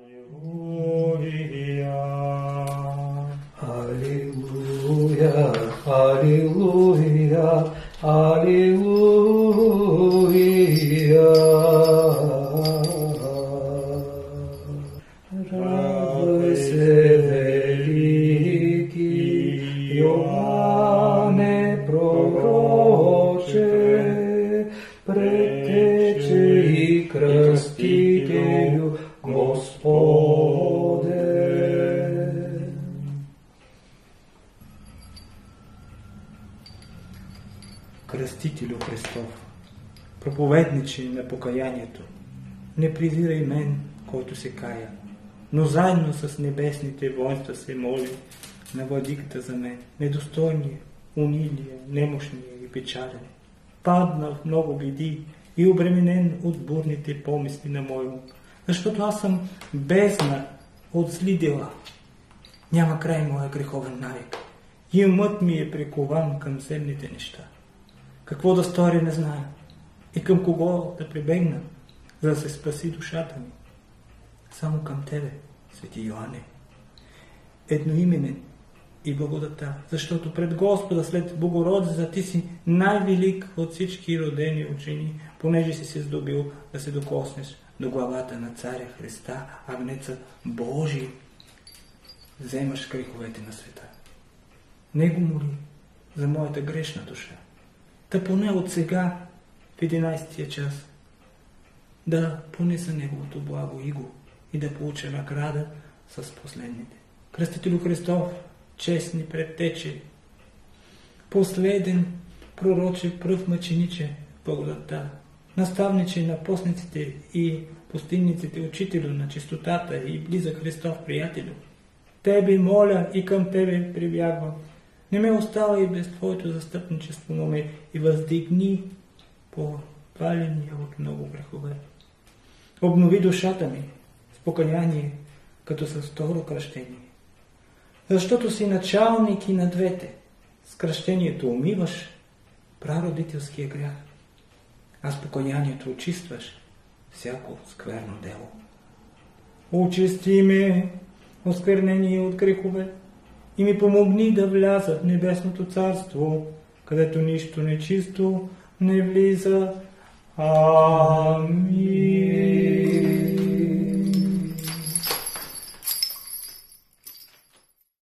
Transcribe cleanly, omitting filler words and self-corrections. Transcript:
Аллилуйя, аллилуйя, аллилуйя. Радуйся, великий Иоанне пророче, предтече и крестителю Господе. Кръстителю Христов, проповедниче на покаянието, не презирай мен, който се кая, но заедно с небесните воинства се моли на владиката за мен, недостойния, унилия, немощния и печален, паднал в много беди и обременен от бурните помисли на моя ум, защото аз съм бездна от зли дела. Няма край моя греховен навик и умът ми е прикован към земните неща. Какво да сторя не зная и към кого да прибегна, за да се спаси душата ми. Само към Тебе, свети Йоанне, едноименен и благодата, защото пред Господа след Богородица Ти си най-велик от всички родени от жени, понеже си се здобил да се докоснеш до главата на Царя Христа, Агнеца Божий, вземаш греховете на света. Него моли за моята грешна душа, да поне от сега в 11-тия час да понеса Неговото благо иго и да получа награда с последните. Кръстителю Христов, честни предтече, последен пророче, пръв мъчениче, благодата, наставниче на постниците и пустинниците, учителю на чистотата и близък Христов приятелю. Тебе моля и към Тебе прибягвам. Не ме остава и без Твоето застъпничество, но ме и въздигни по паления от много грехове. Обнови душата ми с покаяние, като с второ кръщение. Защото си началник и на двете. С кръщението умиваш прародителския грях, а с покаянието очистваш всяко скверно дело. Очисти ме, осквернение от грехове, и ми помогни да вляза в небесното царство, където нищо нечисто не влиза. Амин.